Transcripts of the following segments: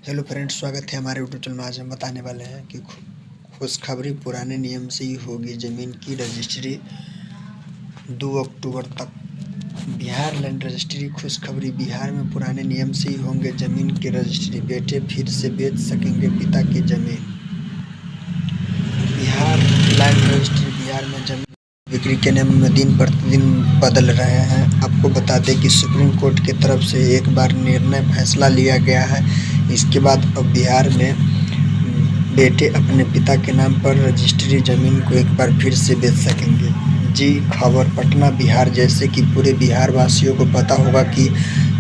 Hello friends, स्वागत है हमारे यूट्यूब चैनल में। आज हम बताने वाले हैं कि खुशखबरी पुराने नियम से ही होगी ज़मीन की रजिस्ट्री 2 अक्टूबर तक। बिहार लैंड रजिस्ट्री खुशखबरी, बिहार में पुराने नियम से ही होंगे ज़मीन की रजिस्ट्री। बेटे फिर से बेच सकेंगे पिता की ज़मीन। बिहार लैंड रजिस्ट्री, बिहार में ज़मीन बिक्री के नियम में दिन प्रतिदिन बदल रहे हैं। आपको बता दें कि सुप्रीम कोर्ट की तरफ से एक बार फैसला लिया गया है। इसके बाद अब बिहार में बेटे अपने पिता के नाम पर रजिस्ट्री ज़मीन को एक बार फिर से बेच सकेंगे। जी खबर पटना बिहार। जैसे कि पूरे बिहार वासियों को पता होगा कि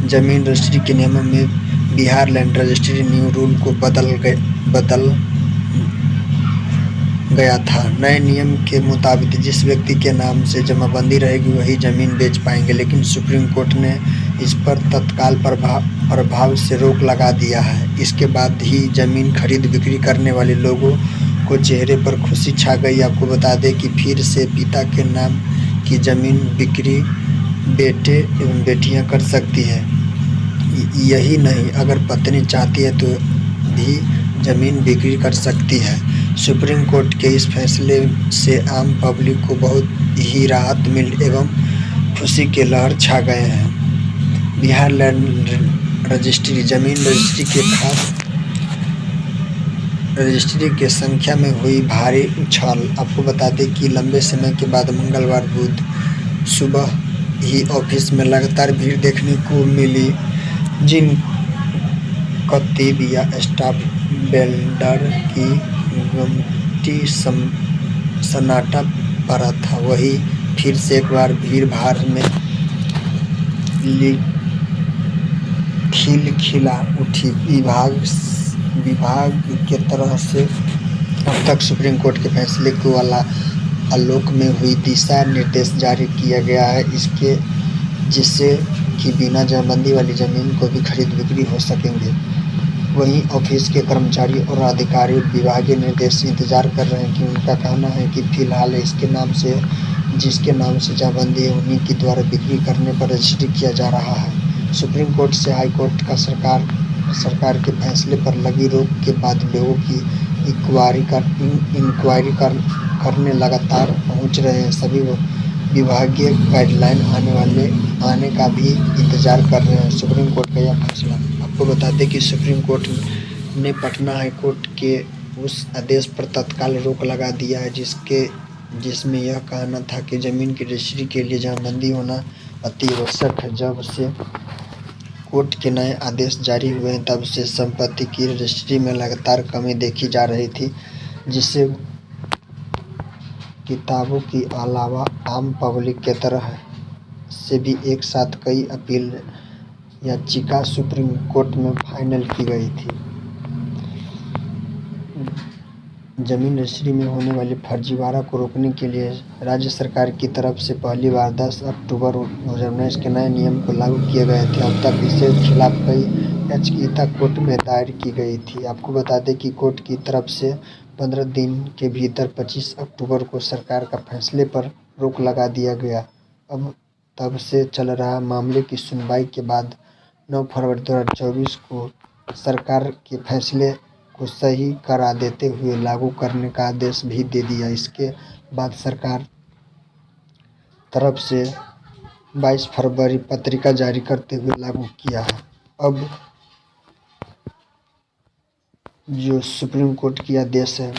ज़मीन रजिस्ट्री के नियमों में Bihar land registry new rule को बदल गया था। नए नियम के मुताबिक जिस व्यक्ति के नाम से जमाबंदी रहेगी वही ज़मीन बेच पाएंगे, लेकिन सुप्रीम कोर्ट ने इस पर तत्काल प्रभाव से रोक लगा दिया है। इसके बाद ही ज़मीन खरीद बिक्री करने वाले लोगों को चेहरे पर खुशी छा गई। आपको बता दें कि फिर से पिता के नाम की ज़मीन बिक्री बेटे एवं बेटियां कर सकती है। यही नहीं, अगर पत्नी चाहती है तो भी ज़मीन बिक्री कर सकती है। सुप्रीम कोर्ट के इस फैसले से आम पब्लिक को बहुत ही राहत मिल एवं खुशी के लहर छा गए हैं। बिहार लैंड रजिस्ट्री ज़मीन रजिस्ट्री के संख्या में हुई भारी उछाल। आपको बता दें कि लंबे समय के बाद मंगलवार बुध सुबह ही ऑफिस में लगातार भीड़ देखने को मिली। जिन कतीब या स्टाफ बिल्डर की गुमटी सन्नाटा पड़ा था, वही फिर से एक बार भीड़ भाड़ में खिला उठी। विभाग के तरह से अब तक सुप्रीम कोर्ट के फैसले को आलोक में हुई दिशा निर्देश जारी किया गया है, जिससे कि बिना जमाबंदी वाली ज़मीन को भी खरीद बिक्री हो सकेंगे। वहीं ऑफिस के कर्मचारी और अधिकारी विभागीय निर्देश इंतजार कर रहे हैं कि उनका कहना है कि फिलहाल जिसके नाम से जमाबंदी है उन्हीं के द्वारा बिक्री करने पर रजिस्ट्री किया जा रहा है। सुप्रीम कोर्ट से हाई कोर्ट का सरकार के फैसले पर लगी रोक के बाद लोगों की इंक्वायरी करने लगातार पहुंच रहे हैं। सभी विभागीय गाइडलाइन आने का भी इंतजार कर रहे हैं। सुप्रीम कोर्ट का यह फैसला। आपको बता दें कि सुप्रीम कोर्ट ने पटना हाई कोर्ट के उस आदेश पर तत्काल रोक लगा दिया है जिसमें यह कहना था कि ज़मीन की रजिस्ट्री के लिए जमाबंदी होना अति आवश्यक है। जब से कोर्ट के नए आदेश जारी हुए हैं तब से संपत्ति की रजिस्ट्री में लगातार कमी देखी जा रही थी, जिससे किताबों के अलावा आम पब्लिक के तरह से भी एक साथ कई अपील याचिका सुप्रीम कोर्ट में फाइनल की गई थी। ज़मीन रजिस्ट्री में होने वाले फर्जीवाड़ा को रोकने के लिए राज्य सरकार की तरफ से पहली बार 10 अक्टूबर 2019 के नए नियम को लागू किए गए थे। अब तक इसके खिलाफ कई याचिका कोर्ट में दायर की गई थी। आपको बता दें कि कोर्ट की तरफ से 15 दिन के भीतर 25 अक्टूबर को सरकार का फैसले पर रोक लगा दिया गया। अब तब से चल रहा मामले की सुनवाई के बाद 9 फरवरी 2024 को सरकार के फैसले को सही करा देते हुए लागू करने का आदेश भी दे दिया। इसके बाद सरकार तरफ से 22 फरवरी पत्रिका जारी करते हुए लागू किया है। अब जो सुप्रीम कोर्ट की आदेश है